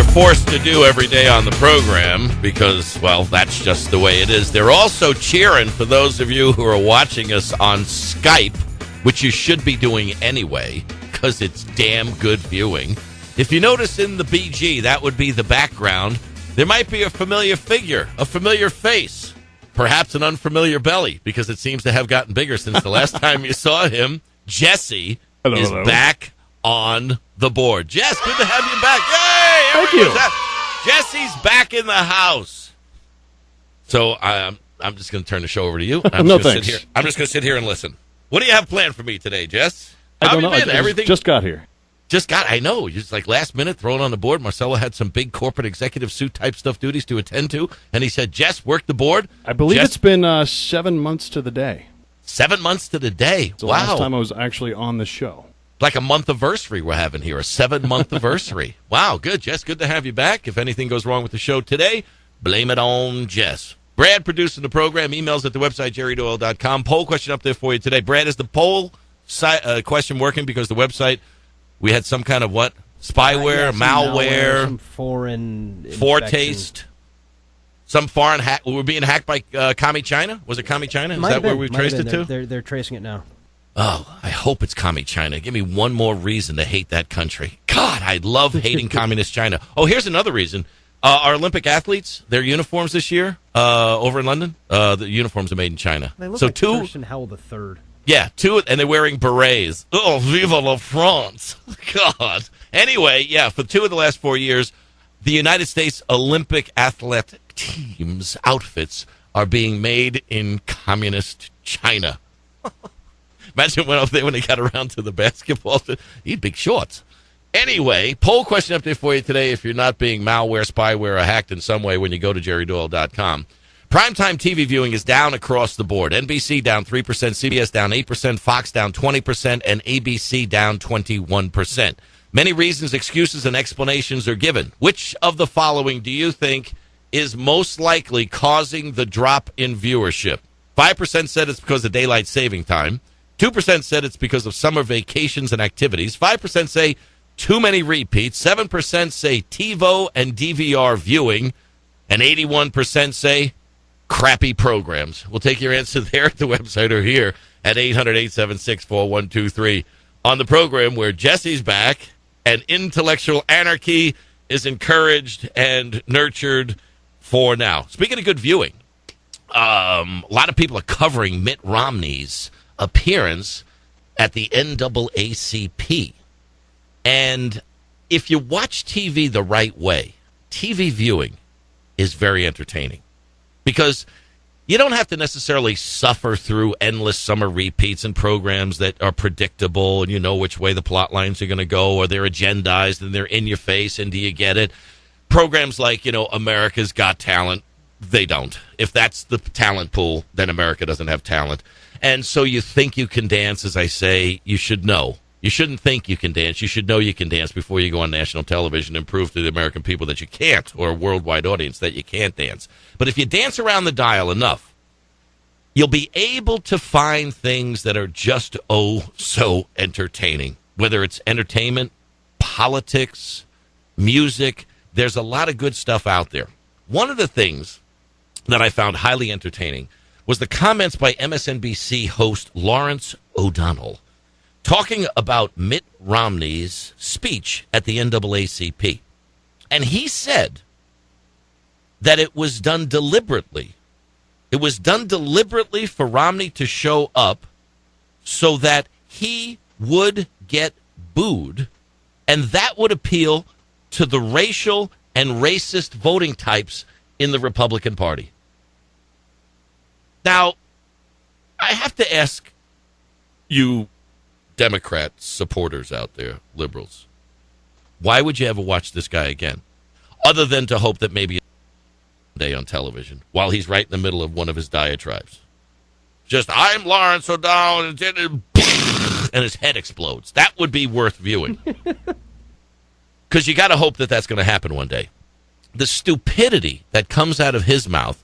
they're forced to do every day on the program because, well, that's just the way it is. They're also cheering for those of you who are watching us on Skype, which you should be doing anyway because it's damn good viewing. If you notice in the BG, that would be the background. There might be a familiar figure, a familiar face, perhaps an unfamiliar belly because it seems to have gotten bigger since the last time you saw him. Jesse is back on the board. Jess, good to have you back. Yay! Thank you. Jesse's back in the house. So I'm just going to turn the show over to you. No, thanks. I'm just going to sit here and listen. What do you have planned for me today, Jess? I don't know. Everything just got here. I know. Just like last minute, thrown on the board. Marcelo had some big corporate executive suit type stuff duties to attend to, and he said, Jess, work the board. I believe it's been 7 months to the day. 7 months to the day. It's the wow. last time I was actually on the show. Like a month anniversary we're having here, a 7-month anniversary. Wow, good, Jess. Good to have you back. If anything goes wrong with the show today, blame it on Jess. Brad producing the program. Emails at the website, jerrydoyle.com. Poll question up there for you today. Brad, is the poll question working? Because the website, we had some kind of what? Spyware, malware, some foreign foretaste. Some foreign hack. We're being hacked by Commie China? Was it Commie China? Is that where we've traced it to? They're tracing it now. Oh, I hope it's Commie China. Give me one more reason to hate that country. God, I love hating communist China. Oh, here's another reason. Our Olympic athletes, their uniforms this year over in London, the uniforms are made in China. They look so like Christian Howell III. Yeah, and they're wearing berets. Oh, viva la France. God. Anyway, yeah, for 2 of the last 4 years, the United States Olympic athletic teams' outfits are being made in communist China. Imagine when they got around to the basketball. You need big shorts. Anyway, poll question up there for you today. If you're not being malware, spyware, or hacked in some way when you go to jerrydoyle.com. Primetime TV viewing is down across the board. NBC down 3%, CBS down 8%, Fox down 20%, and ABC down 21%. Many reasons, excuses, and explanations are given. Which of the following do you think is most likely causing the drop in viewership? 5% said it's because of daylight saving time. 2% said it's because of summer vacations and activities. 5% say too many repeats. 7% say TiVo and DVR viewing. And 81% say crappy programs. We'll take your answer there at the website or here at 800-876-4123 on the program where Jesse's back and intellectual anarchy is encouraged and nurtured for now. Speaking of good viewing, a lot of people are covering Mitt Romney's appearance at the NAACP. And if you watch TV the right way, TV viewing is very entertaining because you don't have to necessarily suffer through endless summer repeats and programs that are predictable and you know which way the plot lines are going to go or they're agendized and they're in your face and do you get it? Programs like, America's Got Talent, they don't. If that's the talent pool, then America doesn't have talent. And so you think you can dance, as I say, you should know. You shouldn't think you can dance. You should know you can dance before you go on national television and prove to the American people that you can't, or a worldwide audience that you can't dance. But if you dance around the dial enough, you'll be able to find things that are just so entertaining. Whether it's entertainment, politics, music, there's a lot of good stuff out there. One of the things that I found highly entertaining was the comments by MSNBC host Lawrence O'Donnell talking about Mitt Romney's speech at the NAACP. And he said that it was done deliberately. It was done deliberately for Romney to show up so that he would get booed, and that would appeal to the racial and racist voting types in the Republican Party. Now, I have to ask you Democrat supporters out there, liberals, why would you ever watch this guy again? Other than to hope that maybe day on television while he's right in the middle of one of his diatribes. Just, I'm Lawrence O'Donnell, and his head explodes. That would be worth viewing. Because you got to hope that that's going to happen one day. The stupidity that comes out of his mouth,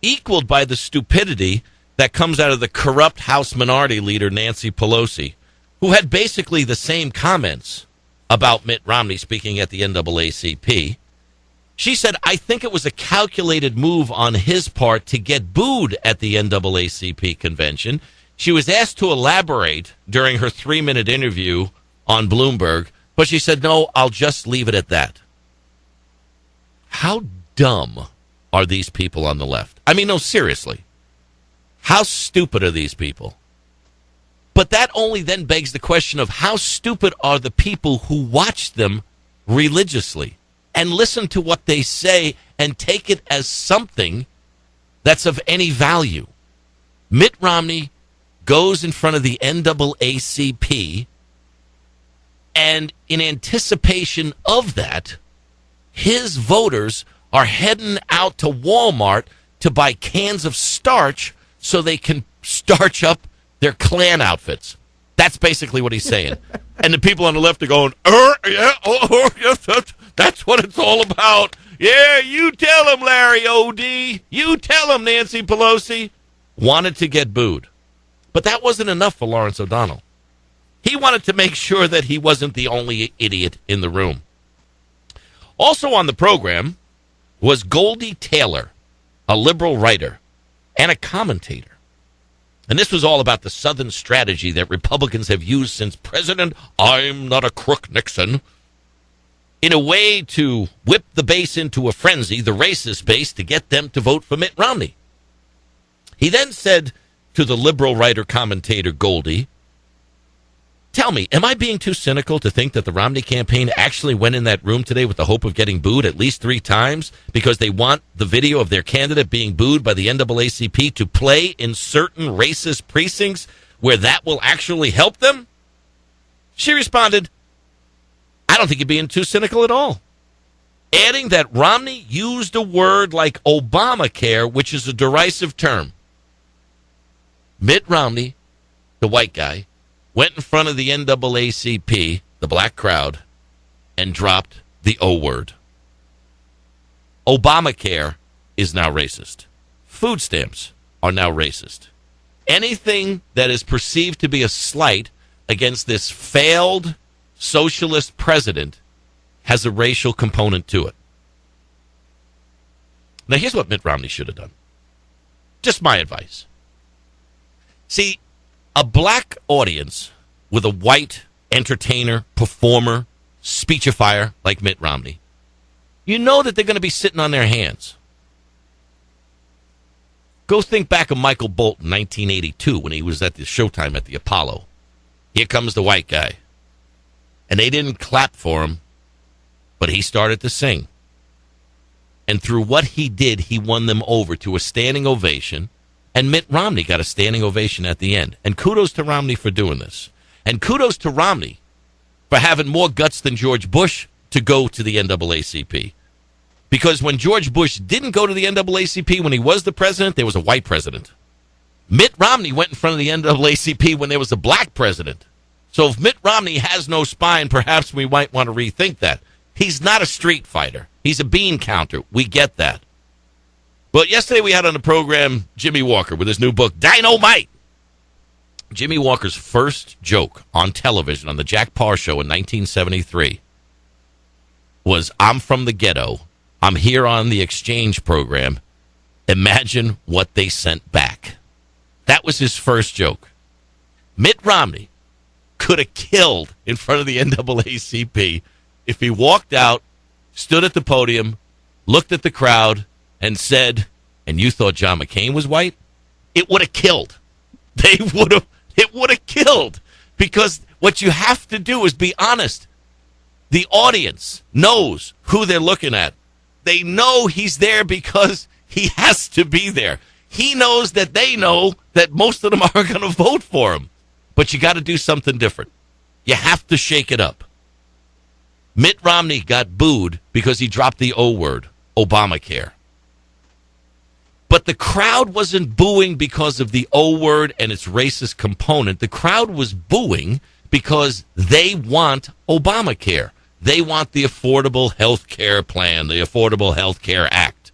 equaled by the stupidity that comes out of the corrupt House Minority Leader, Nancy Pelosi, who had basically the same comments about Mitt Romney speaking at the NAACP. She said, I think it was a calculated move on his part to get booed at the NAACP convention. She was asked to elaborate during her 3-minute interview on Bloomberg, but she said, no, I'll just leave it at that. How dumb are these people on the left? I mean, no, seriously. How stupid are these people? But that only then begs the question of how stupid are the people who watch them religiously and listen to what they say and take it as something that's of any value. Mitt Romney goes in front of the NAACP, and in anticipation of that, his voters are heading out to Walmart to buy cans of starch so they can starch up their Klan outfits. That's basically what he's saying. And the people on the left are going, yes, that's what it's all about. Yeah, you tell him, Larry O.D. You tell him, Nancy Pelosi. Wanted to get booed. But that wasn't enough for Lawrence O'Donnell. He wanted to make sure that he wasn't the only idiot in the room. Also on the program was Goldie Taylor, a liberal writer and a commentator. And this was all about the Southern strategy that Republicans have used since President I'm Not a Crook Nixon, in a way to whip the base into a frenzy, the racist base, to get them to vote for Mitt Romney. He then said to the liberal writer commentator Goldie, tell me, am I being too cynical to think that the Romney campaign actually went in that room today with the hope of getting booed at least 3 times because they want the video of their candidate being booed by the NAACP to play in certain racist precincts where that will actually help them? She responded, I don't think you're being too cynical at all. Adding that Romney used a word like Obamacare, which is a derisive term. Mitt Romney, the white guy, went in front of the NAACP, the black crowd, and dropped the O word. Obamacare is now racist. Food stamps are now racist. Anything that is perceived to be a slight against this failed socialist president has a racial component to it. Now, here's what Mitt Romney should have done. Just my advice. See, a black audience with a white entertainer, performer, speechifier like Mitt Romney, you know that they're going to be sitting on their hands. Go think back of Michael Bolton, 1982, when he was at the Showtime at the Apollo. Here comes the white guy. And they didn't clap for him, but he started to sing. And through what he did, he won them over to a standing ovation. And Mitt Romney got a standing ovation at the end. And kudos to Romney for doing this. And kudos to Romney for having more guts than George Bush to go to the NAACP. Because when George Bush didn't go to the NAACP when he was the president, there was a white president. Mitt Romney went in front of the NAACP when there was a black president. So if Mitt Romney has no spine, perhaps we might want to rethink that. He's not a street fighter. He's a bean counter. We get that. But yesterday we had on the program Jimmy Walker with his new book, Dynamite. Jimmy Walker's first joke on television on the Jack Paar Show in 1973 was, I'm from the ghetto. I'm here on the exchange program. Imagine what they sent back. That was his first joke. Mitt Romney could have killed in front of the NAACP if he walked out, stood at the podium, looked at the crowd, and said, and you thought John McCain was white? It would have killed. It would have killed. Because what you have to do is be honest. The audience knows who they're looking at. They know he's there because he has to be there. He knows that they know that most of them are going to vote for him. But you got to do something different. You have to shake it up. Mitt Romney got booed because he dropped the O word, Obamacare. But the crowd wasn't booing because of the O word and its racist component. The crowd was booing because they want Obamacare. They want the Affordable Health Care Plan, the Affordable Health Care Act.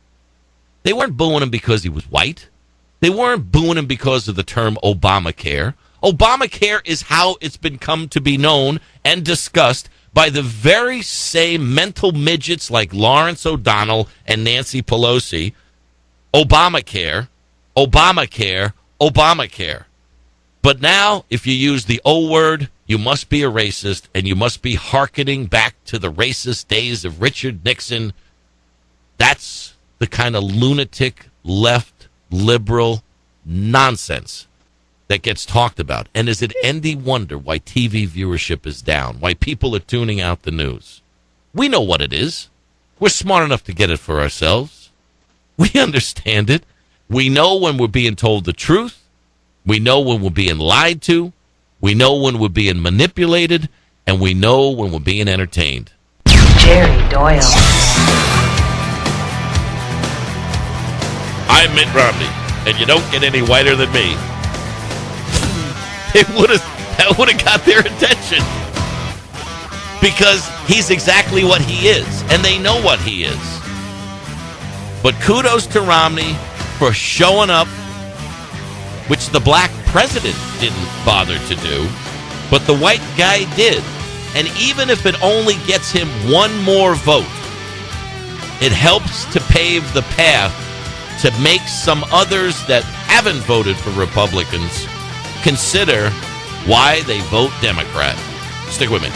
They weren't booing him because he was white. They weren't booing him because of the term Obamacare. Obamacare is how it's been come to be known and discussed by the very same mental midgets like Lawrence O'Donnell and Nancy Pelosi. Obamacare, Obamacare, Obamacare. But now, if you use the O word, you must be a racist, and you must be hearkening back to the racist days of Richard Nixon. That's the kind of lunatic, left, liberal nonsense that gets talked about. And is it any wonder why TV viewership is down, why people are tuning out the news? We know what it is. We're smart enough to get it for ourselves. We understand it. We know when we're being told the truth. We know when we're being lied to. We know when we're being manipulated. And we know when we're being entertained. Jerry Doyle. I'm Mitt Romney, and you don't get any whiter than me. That would have got their attention. Because he's exactly what he is, and they know what he is. But kudos to Romney for showing up, which the black president didn't bother to do, but the white guy did. And even if it only gets him one more vote, it helps to pave the path to make some others that haven't voted for Republicans consider why they vote Democrat. Stick with me.